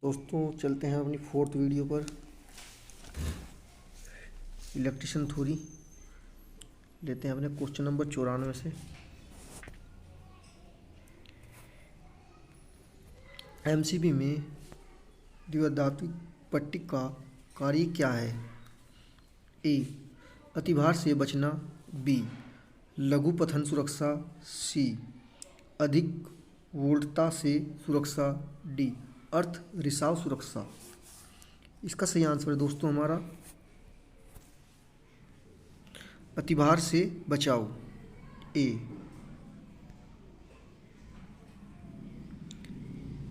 दोस्तों चलते हैं अपनी फोर्थ वीडियो पर। इलेक्ट्रिशियन थ्योरी लेते हैं अपने क्वेश्चन नंबर 94 से। एमसीबी में द्विधात्विक पट्टी का कार्य क्या है? ए. अतिभार से बचना। बी. लघुपथन सुरक्षा। सी. अधिक वोल्टता से सुरक्षा। डी. अर्थ रिसाव सुरक्षा। इसका सही आंसर है दोस्तों हमारा अतिभार से बचाव, ए।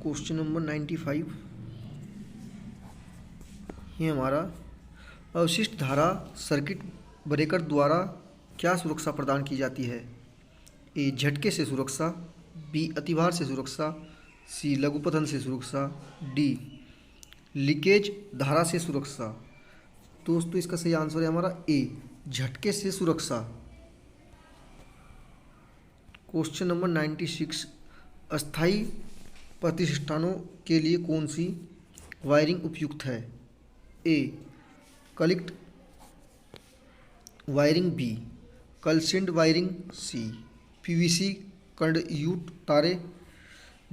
क्वेश्चन नंबर 95 ये हमारा अवशिष्ट धारा सर्किट ब्रेकर द्वारा क्या सुरक्षा प्रदान की जाती है? ए. झटके से सुरक्षा। बी. अतिभार से सुरक्षा। सी. लघुपथन से सुरक्षा। डी. लीकेज धारा से सुरक्षा। दोस्तों इसका सही आंसर है हमारा ए. झटके से सुरक्षा। क्वेश्चन नंबर 96 अस्थायी प्रतिष्ठानों के लिए कौन सी वायरिंग उपयुक्त है? ए. Cleat wiring. बी. कलसिंड वायरिंग। सी. पीवीसी कंडक्ट तारे।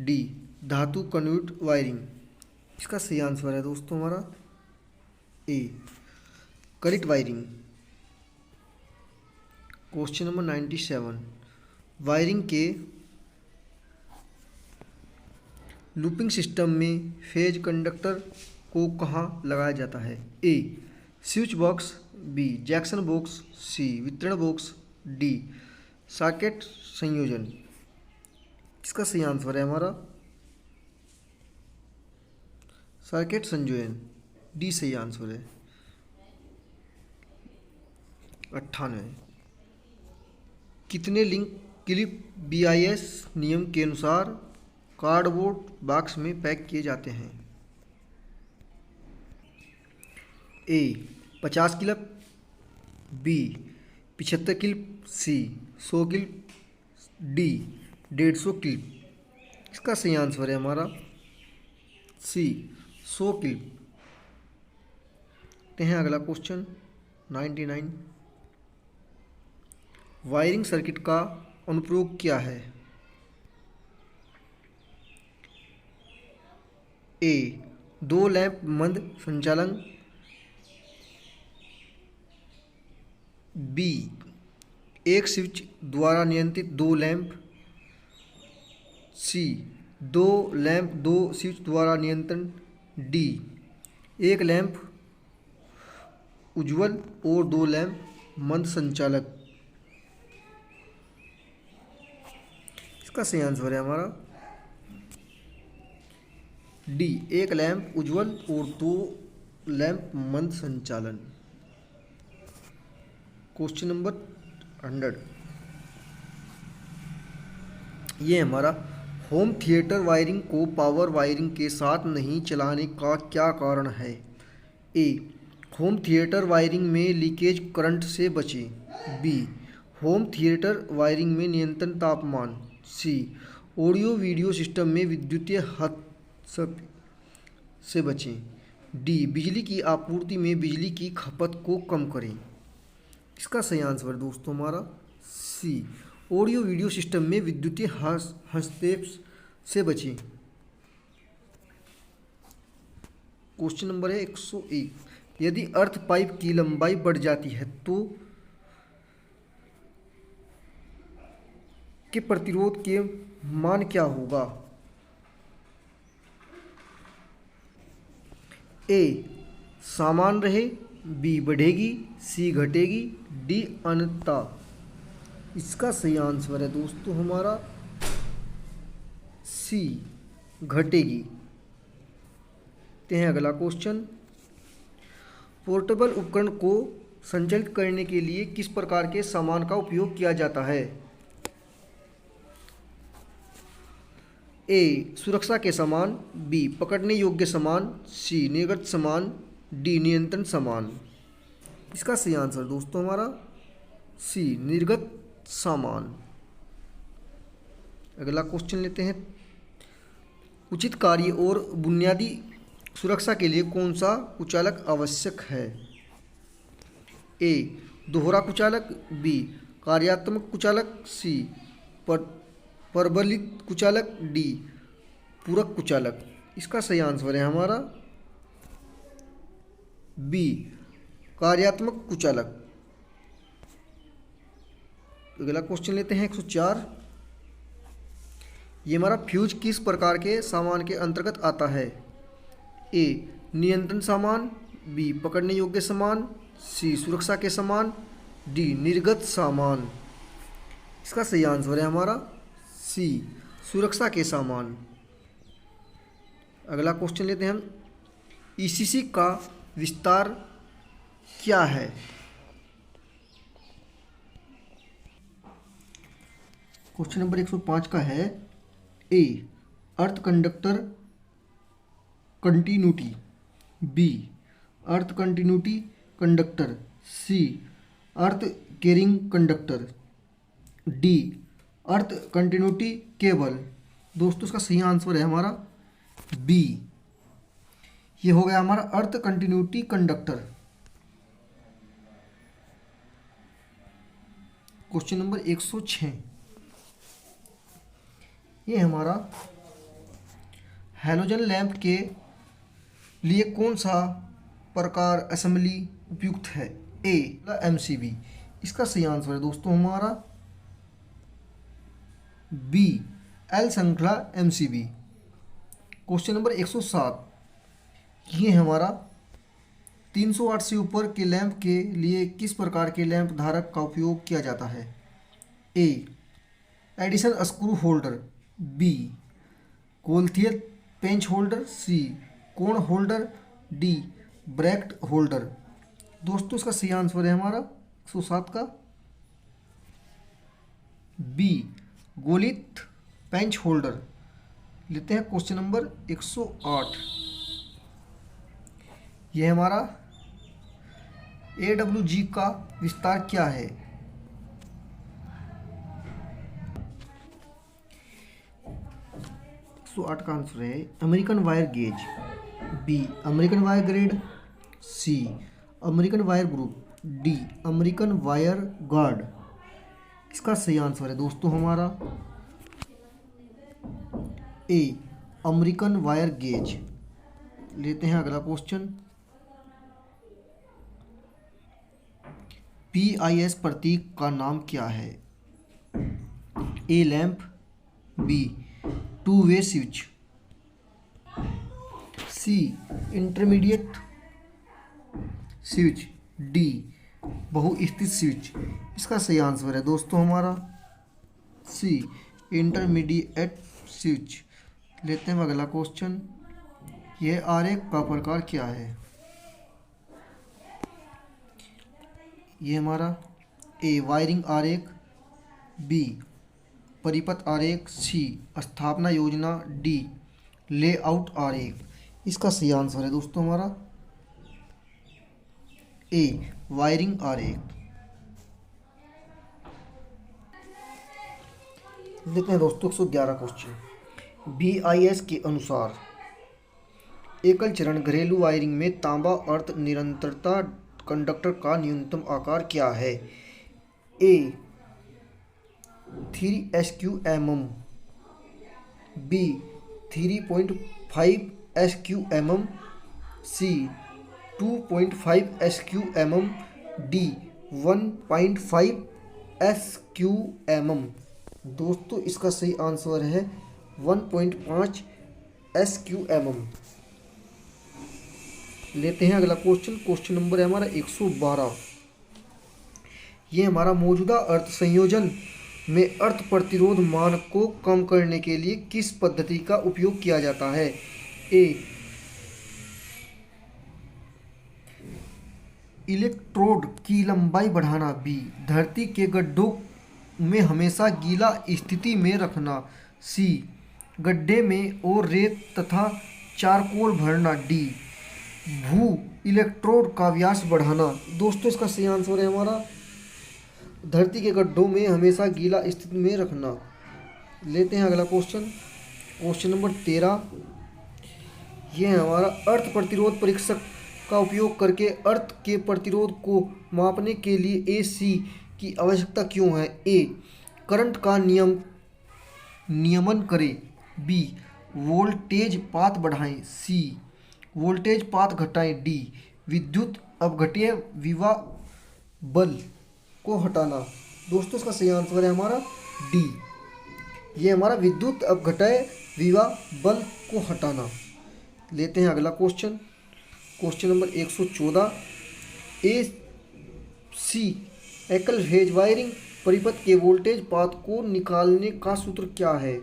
डी. धातु कंडक्ट वायरिंग। इसका सही आंसर है दोस्तों हमारा a. Cleat wiring. Question number 97 wiring के लूपिंग सिस्टम में फेज कंडक्टर को कहाँ लगाया जाता है? A. Switch box. B. Junction box. C. वितरण बॉक्स। डी. सॉकेट संयोजन। इसका सही आंसर है हमारा सर्किट संयोजन, डी सही आंसर है। 98 कितने लिंक क्लिप बीआईएस नियम के अनुसार कार्डबोर्ड बॉक्स में पैक किए जाते हैं? ए. 50 क्लिप। बी. 75 क्लिप। सी. 100 क्लिप। डी. 150 क्लिप। इसका सही आंसर है हमारा सी. 100 क्लिप। ते हैं अगला क्वेश्चन 99 वायरिंग सर्किट का अनुप्रयोग क्या है? ए. 2 लैंप मंद संचालन। बी. एक स्विच द्वारा नियंत्रित 2 लैंप। सी. 2 लैंप 2 स्विच द्वारा नियंत्रण। डी. एक लैंप उज्ज्वल और 2 लैंप मंद संचालक। इसका सही आंसर है हमारा डी. एक लैंप उज्ज्वल और 2 लैंप मंद संचालन। क्वेश्चन नंबर 100 ये हमारा होम थिएटर वायरिंग को पावर वायरिंग के साथ नहीं चलाने का क्या कारण है? ए. होम थिएटर वायरिंग में लीकेज करंट से बचें। बी. होम थिएटर वायरिंग में नियंत्रण तापमान। सी. ऑडियो वीडियो सिस्टम में विद्युतीय हस्तक्षेप से बचें। डी. बिजली की आपूर्ति में बिजली की खपत को कम करें। इसका सही आंसर दोस्तों हमारा सी. ऑडियो वीडियो सिस्टम में विद्युतीय हस्तक्षेप से बचें। क्वेश्चन नंबर है 101 यदि अर्थ पाइप की लंबाई बढ़ जाती है तो के प्रतिरोध के मान क्या होगा? ए. समान रहे। बी. बढ़ेगी। सी. घटेगी। डी. अनंतता। इसका सही आंसर है दोस्तों हमारा सी. घटेगी। ते हैं अगला क्वेश्चन पोर्टेबल उपकरण को संचालित करने के लिए किस प्रकार के सामान का उपयोग किया जाता है? ए. सुरक्षा के सामान। बी. पकड़ने योग्य सामान। सी. निर्गत सामान। डी. नियंत्रण सामान। इसका सही आंसर दोस्तों हमारा सी. निर्गत सामान। अगला क्वेश्चन लेते हैं उचित कार्य और बुनियादी सुरक्षा के लिए कौन सा कुचालक आवश्यक है? ए दोहरा कुचालक, बी कार्यात्मक कुचालक, सी परवलित कुचालक, डी पूरक कुचालक। इसका सही आंसर है हमारा बी कार्यात्मक कुचालक। अगला क्वेश्चन लेते हैं 104। ये हमारा फ्यूज किस प्रकार के सामान के अंतर्गत आता है? ए नियंत्रण सामान, बी पकड़ने योग्य सामान, सी सुरक्षा के सामान, डी निर्गत सामान। इसका सही आंसर है हमारा सी सुरक्षा के सामान। अगला क्वेश्चन लेते हैं हम, ईसीसी का विस्तार क्या है? क्वेश्चन नंबर 105 का है, ए अर्थ कंडक्टर कंटिन्यूटी, बी अर्थ कंटिन्यूटी कंडक्टर, सी अर्थ कैरिंग कंडक्टर, डी अर्थ कंटिन्यूटी केबल। दोस्तों इसका सही आंसर है हमारा बी। ये हो गया हमारा अर्थ कंटिन्यूटी कंडक्टर। क्वेश्चन नंबर 106, ये हमारा हैलोजन लैंप के लिए कौन सा प्रकार असेंबली उपयुक्त है? ए एमसीबी। इसका सही आंसर है दोस्तों हमारा बी एल श्रृंखला एमसीबी। क्वेश्चन नंबर 107, ये हमारा 300 वाट से ऊपर के लैंप के लिए किस प्रकार के लैंप धारक का उपयोग किया जाता है? ए एडिशन स्क्रू होल्डर, बी कोल्थियर पेंच होल्डर, सी कोण होल्डर, डी ब्रैकेट होल्डर। दोस्तों इसका सही आंसर है हमारा 107 का बी गोलित पेंच होल्डर। लेते हैं क्वेश्चन नंबर 108। यह हमारा AWG का विस्तार क्या है? 108 का आंसर है American wire gauge, b American wire grade, c American wire group, d American wire guard. इसका सही आंसर है दोस्तों हमारा ए अमेरिकन वायर गेज। लेते हैं अगला क्वेश्चन, PIS प्रतीक का नाम क्या है? A lamp, b two way switch, c intermediate switch, d बहुस्थित स्विच। इसका सही आंसर है दोस्तों हमारा सी इंटरमीडिएट स्विच। लेते हैं अगला क्वेश्चन, यह आरेख का प्रकार क्या है? ये हमारा ए वायरिंग आरेख, बी परिपथ आरेख, सी स्थापना योजना, डी लेआउट आरेख। इसका सही आंसर है दोस्तों हमारा ए वायरिंग आरेख। देखते हैं दोस्तों 111 क्वेश्चन, BIS के अनुसार एकल चरण घरेलू वायरिंग में तांबा अर्थ निरंतरता कंडक्टर का न्यूनतम आकार क्या है? ए 3 SQMM, बी 3.5 SQMM, सी 2.5 SQMM, डी 1.5 SQMM। दोस्तों इसका सही आंसर है 1.5 SQMM। लेते हैं अगला क्वेश्चन, क्वेश्चन नंबर है हमारा 112। ये हमारा मौजूदा अर्थ संयोजन में अर्थ प्रतिरोध मान को कम करने के लिए किस पद्धति का उपयोग किया जाता है? ए इलेक्ट्रोड की लंबाई बढ़ाना, बी धरती के गड्ढों में हमेशा गीला स्थिति में रखना, सी गड्ढे में और रेत तथा चारकोल भरना, डी भू इलेक्ट्रोड का व्यास बढ़ाना। दोस्तों इसका सही आंसर है हमारा धरती के गड्ढों में हमेशा गीला स्थिति में रखना। लेते हैं अगला क्वेश्चन, क्वेश्चन नंबर 13। ये है हमारा अर्थ प्रतिरोध परीक्षक का उपयोग करके अर्थ के प्रतिरोध को मापने के लिए AC की आवश्यकता क्यों है? A करंट का नियमन करें। B वोल्टेज पात बढ़ाएं। C वोल्टेज पात घटाएं। D विद्युत अपघट्य विभव बल को हटाना। दोस्तों इसका सही आंसर है हमारा D। ये हमारा विद्युत अपघट्य विभव बल को हटाना। लेते हैं अगला क्वेश्चन, क्वेश्चन नंबर 114। AC एकल फेज वायरिंग परिपथ के वोल्टेज पात को निकालने का सूत्र क्या है?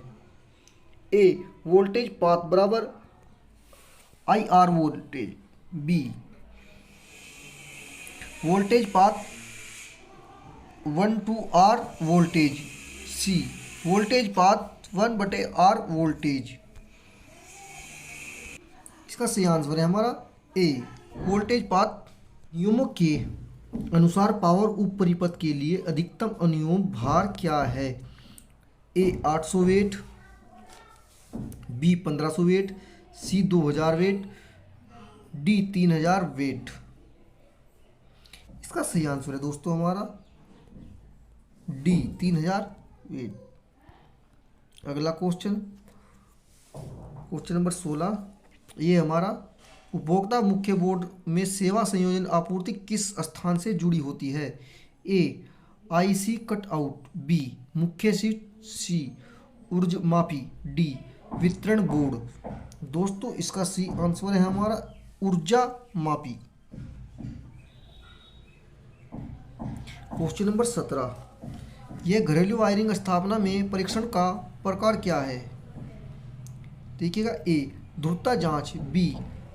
A वोल्टेज पात बराबर IR वोल्टेज। B वोल्टेज पात 1/R वोल्टेज। C वोल्टेज पात 1/R वोल्टेज। इसका सही आंसर है हमारा A वोल्टेज पात। नियमों के अनुसार पावर उप परिपथ के लिए अधिकतम अनुमेय भार क्या है? A 800 weight, B 1500 weight, C 2000 weight, D 3000 weight. इसका सही आंसर है दोस्तों हमारा D 3000 वेट। अगला क्वेश्चन, क्वेश्चन नंबर 16। ये हमारा उपभोक्ता मुख्य बोर्ड में सेवा संयोजन आपूर्ति किस स्थान से जुड़ी होती है? A IC cutout. B मुख्य सीट। C ऊर्जा मापी। D वितरण बोर्ड। दोस्तों इसका सही आंसर है हमारा ऊर्जा मापी। Question number 17। यह घरेलू वायरिंग स्थापना में परीक्षण का प्रकार क्या है? देखिएगा A ध्रुवता जांच। B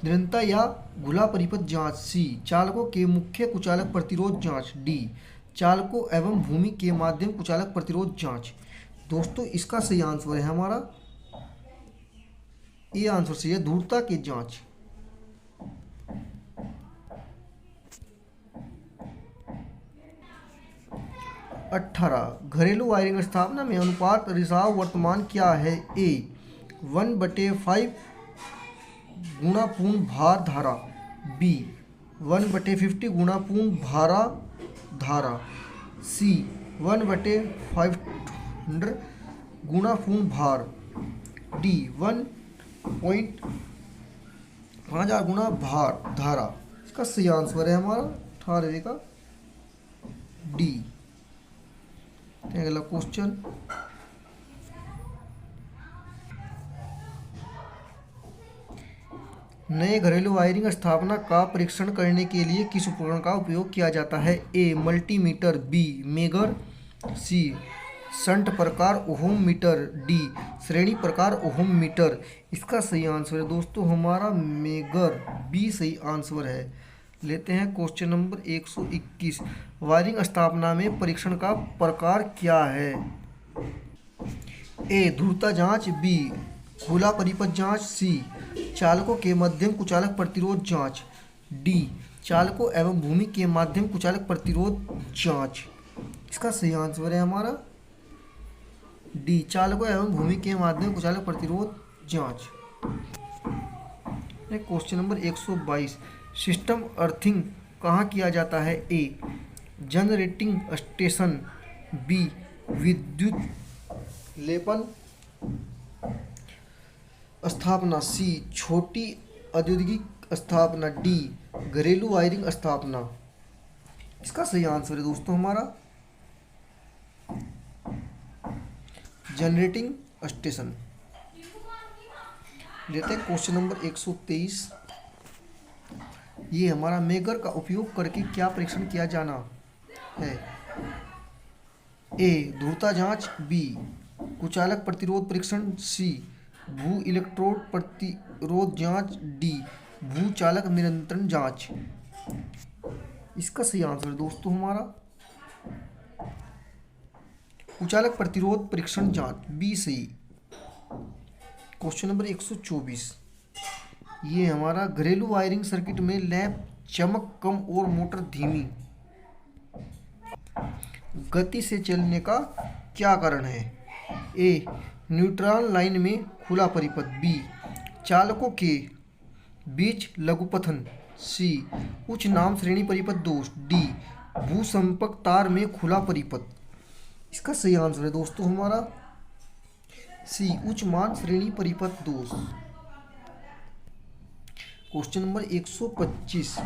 निरंतरता या खुला परिपथ जांच। C चालकों के मुख्य कुचालक प्रतिरोध जांच। D चालकों एवं भूमि के माध्यम कुचालक प्रतिरोध जांच। दोस्तों इसका सही आंसर है हमारा ये आंसर सही है ध्रुवता की जांच। अट्ठारह घरेलू वायरिंग स्थापना में अनुपात रिसाव वर्तमान क्या है? A 1/5 गुणा पूर्ण भार धारा। B 1/50 गुणा पूर्ण भारा धारा। C 1/500 गुणा पूर्ण भार। D 1.5000 गुणा भार धारा। इसका सही आंसर है हमारा 18वें का D। अगला क्वेश्चन, नए घरेलू वायरिंग स्थापना का परीक्षण करने के लिए किस उपकरण का उपयोग किया जाता है? A multimeter. B megger. C shunt प्रकार ओहम मीटर। D श्रेणी प्रकार ओहम मीटर। इसका सही आंसर है दोस्तों हमारा मेगर। B सही आंसर है। लेते हैं क्वेश्चन नंबर 121। वायरिंग स्थापना में परीक्षण का प्रकार क्या है? A ध्रुवता जांच। B खुला परिपथ जांच। C चालकों के मध्यम कुचालक प्रतिरोध जांच। D चालकों एवं भूमि के माध्यम कुचालक प्रतिरोध जांच। इसका सही आंसर है हमारा D चालकों एवं भूमि के माध्यम कुचालक प्रतिरोध जांच। Question number 122। सिस्टम अर्थिंग कहाँ किया जाता है? A generating station. B विद्युत लेपन स्थापना। C छोटी औद्योगिक स्थापना। D घरेलू वायरिंग स्थापना। इसका सही आंसर है दोस्तों हमारा जनरेटिंग स्टेशन। लेते हैं क्वेश्चन नंबर 123। ये हमारा मेगर का उपयोग करके क्या परीक्षण किया जाना है? A ध्रुवता जांच। B कुचालक प्रतिरोध परीक्षण। C भू इलेक्ट्रोड प्रतिरोध जांच। D भू चालक नियंत्रण जांच। इसका सही आंसर दोस्तों हमारा कुचालक प्रतिरोध परीक्षण जांच। B सही। Question number 124। ये हमारा घरेलू वायरिंग सर्किट में लैंप चमक कम और मोटर धीमी गति से चलने का क्या कारण है? A न्यूट्रल लाइन में खुला परिपथ। B चालकों के बीच लघुपथन, सी उच्च नाम श्रेणी परिपथ दोष, डी भूसंपर्क तार में खुला परिपथ। इसका सही आंसर है दोस्तों हमारा सी उच्च मान श्रेणी परिपथ दोष। क्वेश्चन नंबर 125,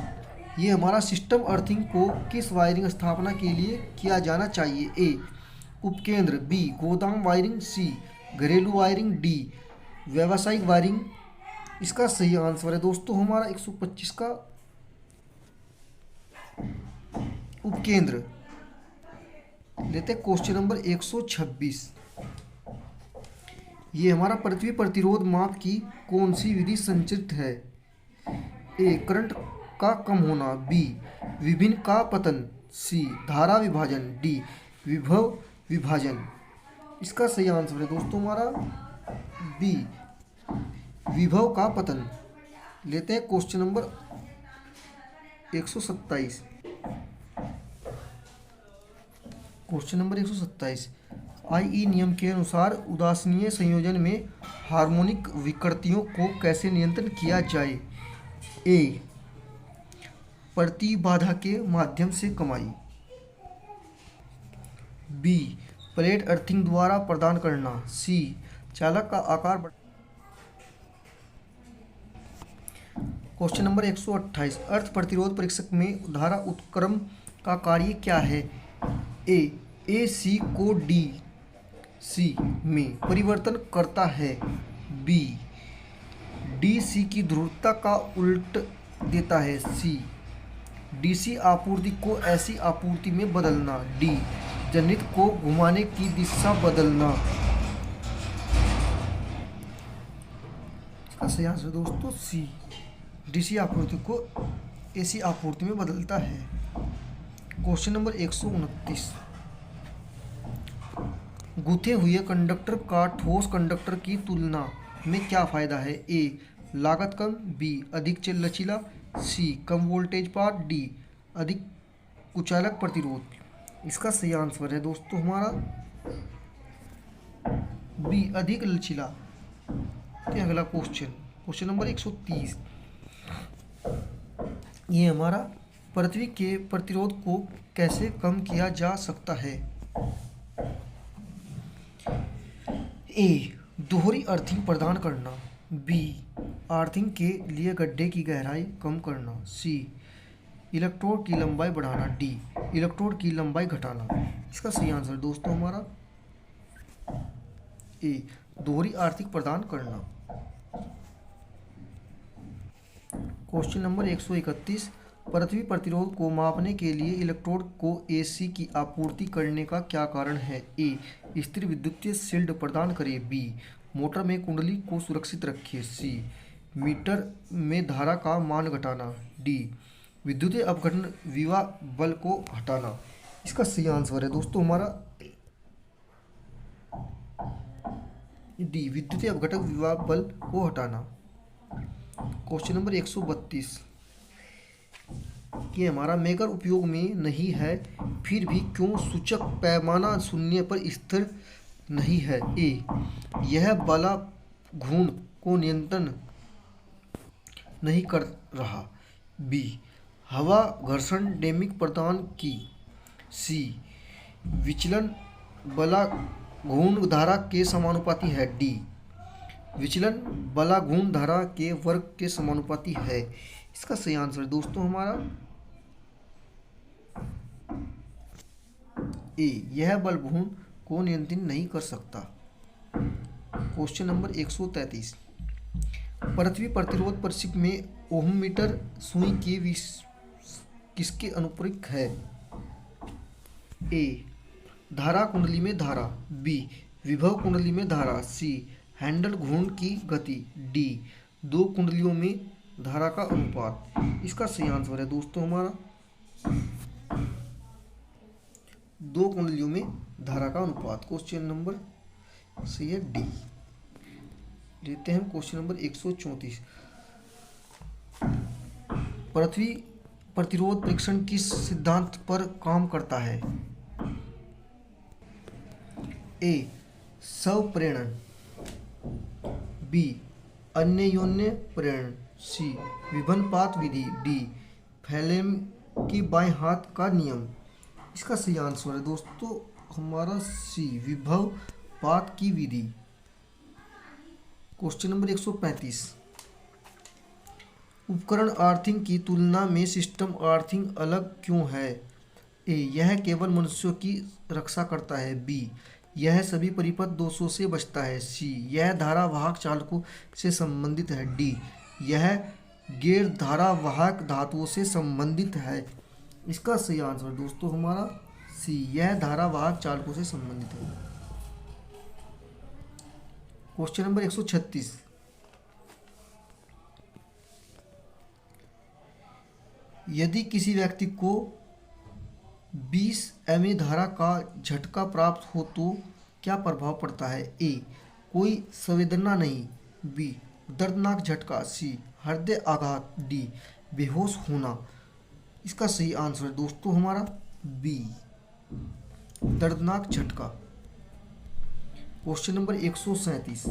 ये हमारा सिस्टम अर्थिंग को किस वायरिंग स्थापना के लिए किया जाना चाहिए? ए उपकेंद्र, बी गोदाम वायरिंग, सी घरेलू वायरिंग, डी व्यावसायिक वायरिंग। इसका सही आंसर है दोस्तों हमारा 125 का उपकेंद्र। लेते हैं क्वेश्चन नंबर 126, ये हमारा पृथ्वी प्रतिरोध माप की कौन सी विधि संचित है? ए करंट का कम होना, बी विभिन्न का पतन, सी धारा विभाजन, डी विभव विभाजन। इसका सही आंसर है दोस्तों हमारा बी विभव का पतन। लेते हैं question number 127, question number 127, IE नियम के अनुसार उदासीन संयोजन में हार्मोनिक विकृतियों को कैसे नियंत्रण किया जाए? ए प्रतिबाधा के माध्यम से कमाई, बी प्लेट अर्थिंग द्वारा प्रदान करना, सी चालक का आकार क्वेश्चन नंबर 128, अर्थ प्रतिरोध परीक्षक में धारा उत्क्रम का कार्य क्या है? ए सी को डी सी में परिवर्तन करता है, बी डी सी की ध्रुवता का उल्ट देता है, सी डीसी आपूर्ति को ऐसी आपूर्ति में बदलना, डी जनरेटर को घुमाने की दिशा बदलना। इसका सही आंसर दोस्तों सी डीसी आपूर्ति को एसी आपूर्ति में बदलता है। क्वेश्चन नंबर 129, गूथे हुए कंडक्टर का ठोस कंडक्टर की तुलना में क्या फायदा है? ए लागत कम, बी अधिक लचीला, सी कम वोल्टेज पार, डी अधिक कुचालक प्रतिरोध। इसका सही आंसर है दोस्तों हमारा बी अधिक लचीला। तो अगला क्वेश्चन नंबर 130, ये हमारा पृथ्वी के प्रतिरोध को कैसे कम किया जा सकता है? ए दोहरी अर्थिंग प्रदान करना, बी अर्थिंग के लिए गड्ढे की गहराई कम करना, सी इलेक्ट्रोड की लंबाई बढ़ाना, डी इलेक्ट्रोड की लंबाई घटाना। इसका सही आंसर दोस्तों हमारा ए दोहरी अर्थिंग प्रदान करना। क्वेश्चन नंबर 131, पृथ्वी प्रतिरोध को मापने के लिए इलेक्ट्रोड को एसी की आपूर्ति करने का क्या कारण है? ए स्थिर विद्युतीय शील्ड प्रदान करे, बी मोटर में कुंडली को सुरक्षित रखे, सी मीटर में धारा का मान घटाना, डी विद्युतीय अपघटन विवाह बल को हटाना। इसका सही आंसर है दोस्तों हमारा डी विद्युतीय अपघटन विवाह बल को हटाना। क्वेश्चन नंबर 132, ये हमारा मेगर उपयोग में नहीं है फिर भी क्यों सूचक पैमाना शून्य पर स्थिर नहीं है? ए यह बला घूर्ण को नियंत्रण नहीं कर रहा, बी हवा घर्षण डैम्पिंग प्रदान की, सी विचलन बला घूर्ण धारा के समानुपाती है, डी विचलन बला घूर्ण धारा के वर्ग के समानुपाती है। इसका सही आंसर दोस्तों हमारा ए यह बल घूर्ण को नियंत्रित नहीं कर सकता। क्वेश्चन नंबर 133, पृथ्वी प्रतिरोध परिक्षक में ओम मीटर सुई के किसके अनुप्रयोग है? ए धारा कुंडली में धारा, बी विभव कुंडली में धारा, सी हैंडल घूर्ण की गति, डी दो कुंडलियों में धारा का अनुपात। इसका सही आंसर है दोस्तों हमारा दो कुंडलियों में धारा का अनुपात। क्वेश्चन नंबर सही है डी। लेते हैं क्वेश्चन नंबर 134, पृथ्वी प्रतिरोध परीक्षण किस सिद्धांत पर काम करता है? ए स्वप्रेरण, बी अन्योन्य प्रेरण, सी विभनपात विधि, डी फैलेम की बाएं हाथ का नियम। इसका सही आंसर है दोस्तों हमारा सी विभव पात की विधि। क्वेश्चन नंबर 135, उपकरण अर्थिंग की तुलना में सिस्टम अर्थिंग अलग क्यों है? ए यह केवल मनुष्यों की रक्षा करता है। बी यह सभी परिपथ दोषों से बचता है। सी यह धारावाहक चालकों से संबंधित है। डी यह गैर धारावाहक धातुओं से संबंधित है। इसका सही आंसर दोस्तों हमारा सी यह धारावाहक चालकों से संबंधित है। क्वेश्चन नंबर 136, यदि किसी व्यक्ति को 20 एमए धारा का झटका प्राप्त हो तो क्या प्रभाव पड़ता है? ए कोई संवेदना नहीं। बी दर्दनाक झटका। सी हृदय आघात। डी बेहोश होना। इसका सही आंसर है दोस्तों हमारा बी दर्दनाक झटका। क्वेश्चन नंबर 137,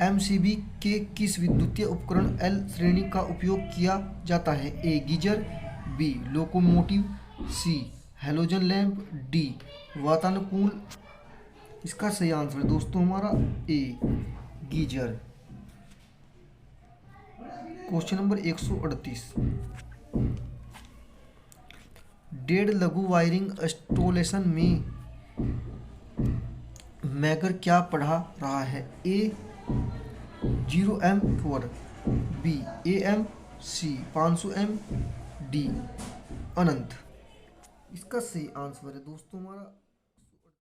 एमसीबी के किस विद्युतीय उपकरण एल श्रेणी का उपयोग किया जाता है? A geyser. B locomotive. C halogen lamp. D वातानुकूल। इसका सही आंसर है दोस्तों हमारा ए गीजर। क्वेश्चन नंबर 138, डेढ़ लघु वायरिंग इंस्टॉलेशन में मैगर क्या पढ़ा रहा है? A 0M4। B AM। C 500M। D अनंत। इसका सही आंसर है दोस्तों हमारा